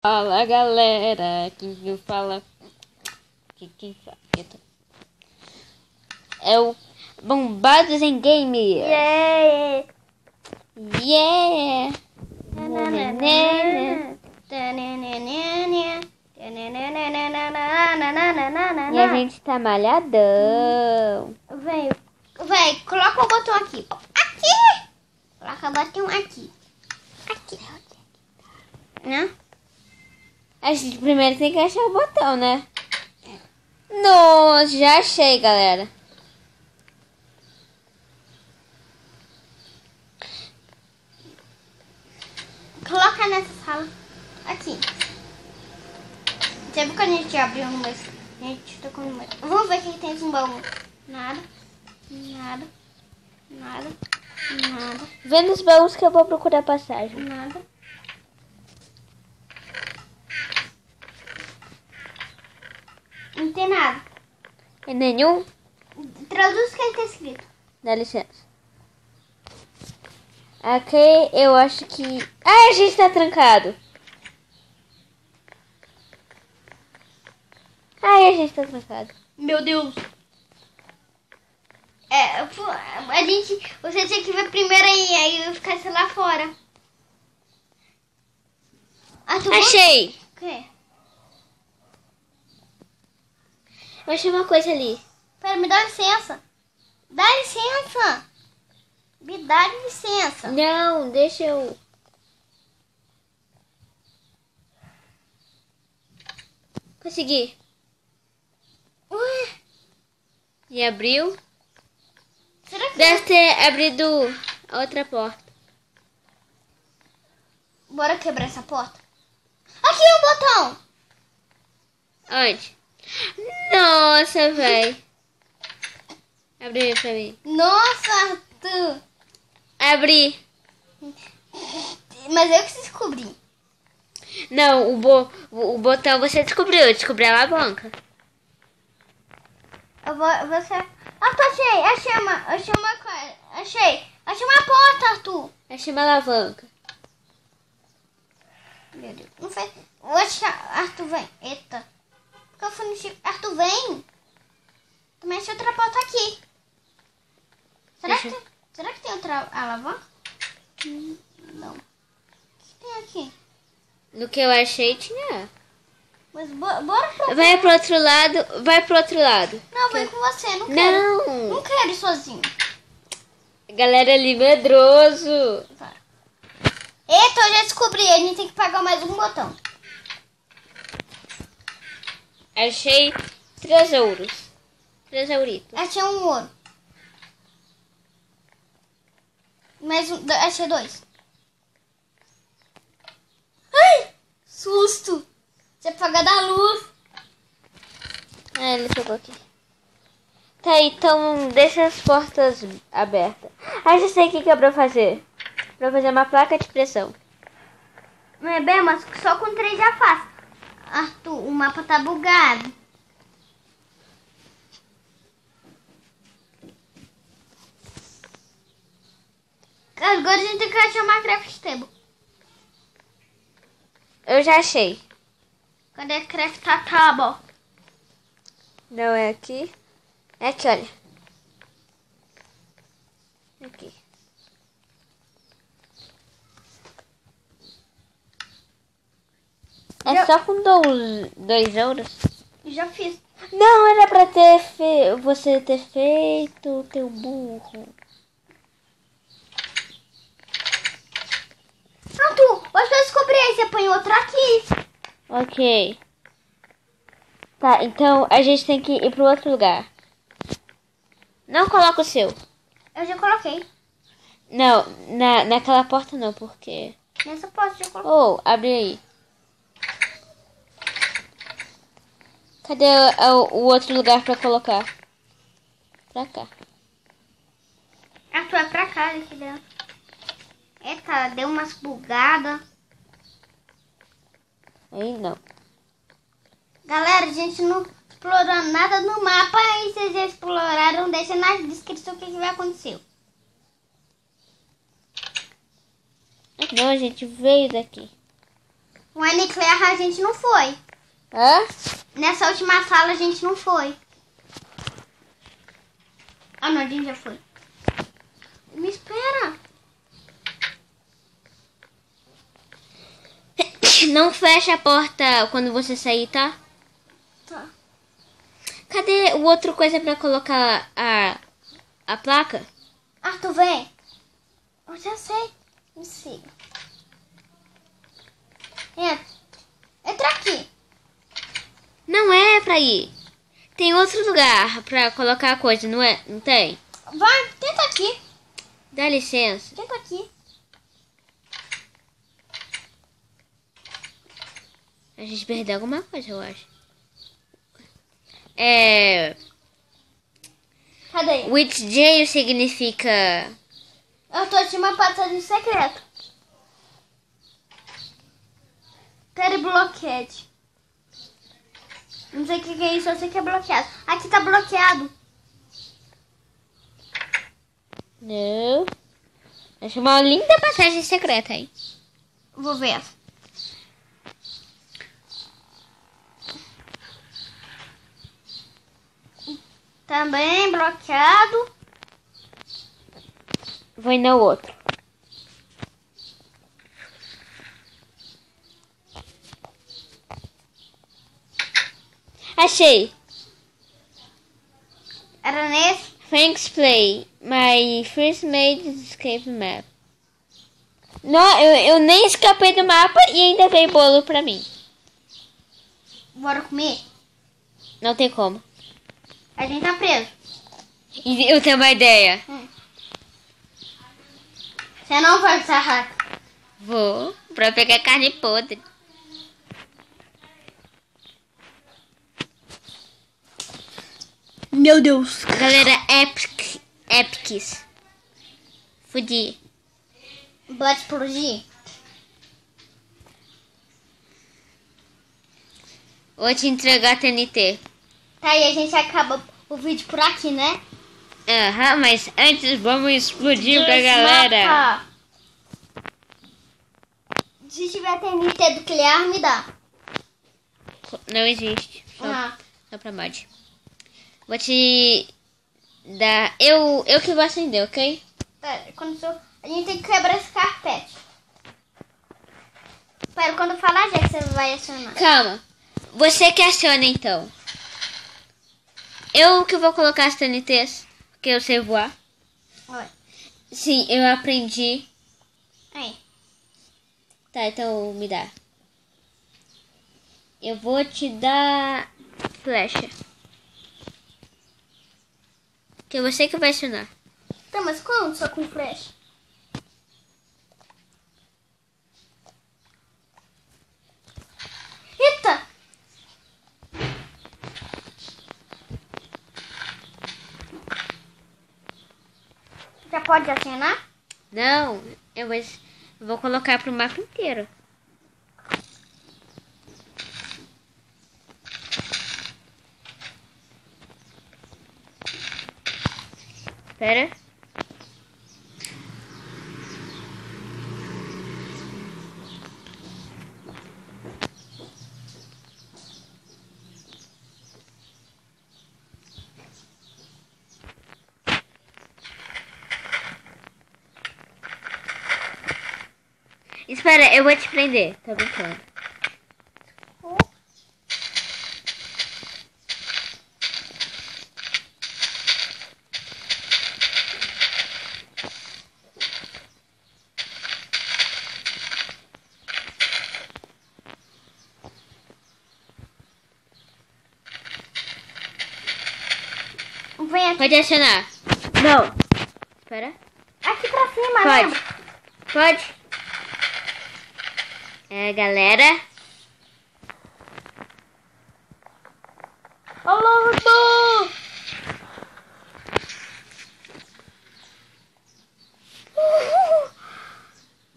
Fala galera, quem fala? Quem fala? É o Bombados em Game. Yeah! Yeah! E a gente tá malhadão. Véi, coloca o botão aqui. Aqui! Coloca o botão aqui. Aqui. Né? A gente primeiro tem que achar o botão, né? Nossa, já achei, galera. Coloca nessa sala. Aqui. Você viu que a gente abriu um número? A gente tocou no número. Vamos ver o que tem no baú. Nada. Nada. Nada. Nada. Vê nos baús que eu vou procurar passagem. Nada. Não tem nada. E nenhum? Traduz o que está escrito. Dá licença. Aqui eu acho que... Ah, a gente tá trancado. Ai, a gente tá trancado. Meu Deus. Você tinha que ver primeiro aí eu ficasse lá fora. Achei. O quê? Eu achei uma coisa ali. Pera, me dá licença. Dá licença. Me dá licença. Não, deixa eu... Consegui. Ué, E abriu. será que... Deve ter abrido a outra porta. Bora quebrar essa porta. Aqui é o botão. Onde? Nossa, velho. Abre aí pra mim. Nossa, Arthur. Abri. Mas eu que descobri. Não, o botão você descobriu. Eu descobri a alavanca. Você... Arthur, achei uma porta, Arthur. Achei uma alavanca. Meu Deus, não foi... Arthur, vem. Eita. Porque eu fui no Chico. Arthur, vem. Também achei outra porta aqui. Será que tem outra alavanca? Não. O que tem aqui? No que eu achei tinha. Mas bora pra... Vai pro outro lado. Vai pro outro lado. Não, vou ir com você, não quero. Não. Não quero ir sozinho. Galera ali medroso. Vai. Eita, eu já descobri. A gente tem que pagar mais um botão. Achei tesouros. Tesouritos. Achei um ouro. Achei 2. Ai! Susto! Você apaga da luz. Ah, ele pegou aqui. Tá, então deixa as portas abertas. Ah, já sei o que é pra fazer. Pra fazer uma placa de pressão. Não é bem, mas só com 3 já faz. Arthur, o mapa tá bugado. Agora a gente tem que achar uma craft table. Eu já achei. Cadê a craft table? Não é aqui. É aqui, olha. Aqui. É só com 2 euros? Já fiz. Não, era pra você ter feito teu burro. Arthur, acho que eu descobri aí. Você põe outro aqui. Ok. Tá, então a gente tem que ir pro outro lugar. Não coloca o seu. Eu já coloquei. Não, naquela porta não, porque... Nessa porta já coloquei. Oh, abre aí. Cadê o outro lugar pra colocar? Pra cá. Arthur, é pra cá aqui dentro. Eita, deu umas bugadas. Aí não. Galera, a gente não explorou nada no mapa. E se vocês já exploraram, deixa na descrição o que vai acontecer. Não, a gente veio daqui. O Unicler a gente não foi. Hã? Nessa última sala a gente não foi. Ah, não, a gente já foi. Me espera. Não fecha a porta quando você sair, tá? Tá. Cadê o outro coisa pra colocar a placa? Arthur, vem. Eu já sei. Me siga. Entra. Entra aqui. Não é pra ir. Tem outro lugar pra colocar a coisa, não é? Não tem? Vai, tenta aqui. Dá licença. Tenta aqui. A gente perdeu alguma coisa, eu acho. Cadê? Which jail significa... Eu tô de uma passagem secreta. Terry Blockade. Não sei o que é isso, eu sei que é bloqueado. Aqui tá bloqueado. Não. Acho uma linda passagem secreta, hein? Vou ver. Também bloqueado. Vou ir no outro. Achei. Era nesse. Thanks, play. My first made escape map. Não, eu nem escapei do mapa e ainda veio bolo pra mim. Bora comer? Não tem como. A gente tá preso. E eu tenho uma ideia. Você não vai usar. Vou pra pegar carne podre. Meu Deus. Galera, epics. Fudi. Pode explodir? Vou te entregar a TNT. Tá, e a gente acaba o vídeo por aqui, né? Aham, mas antes vamos explodir pra galera. Mapa. Se tiver TNT nuclear, me dá. Não existe. Ah. Só pra mod. Vou te dar... Eu que vou acender, ok? Pera, a gente tem que quebrar esse carpete. Pera, quando eu falar já que você vai acionar. Calma. Você que aciona, então. Eu que vou colocar as TNTs, porque eu sei voar. Oi. Sim, eu aprendi. Aí. Tá, então me dá. Eu vou te dar flecha. Que é você que vai acionar. Tá, mas como só com flecha? Eita! Já pode acionar? Não, eu vou colocar pro mapa inteiro. Espera. Espera, eu vou te prender. Tô brincando. Vem aqui. Pode acionar. Não. Espera. Aqui pra cima, Pode. lembra? Pode. Galera. Alô,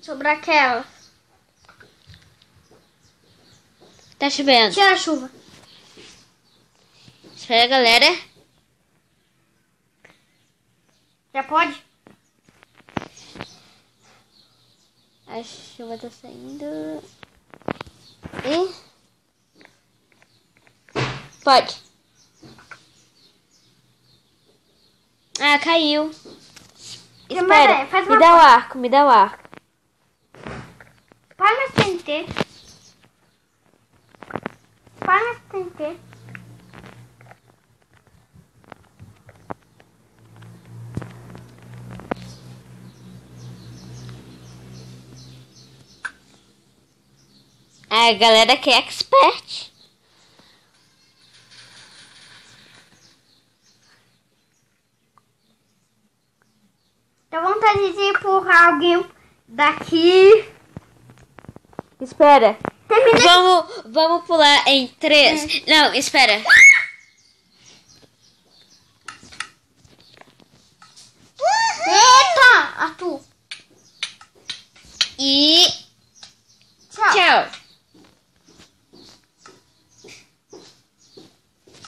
sobre aquela. Tá chovendo. Tira a chuva. Espera, galera. Já pode? A chuva tá saindo. E... Pode. Ah, caiu. Espera, faz me uma dá o arco, me dá o arco. Para mais TNT. Para mais TNT. A galera que é expert. Dá vontade de empurrar alguém daqui. Espera. Vamos pular em 3. Não, espera. Eita, Arthur. E Tchau. tchau.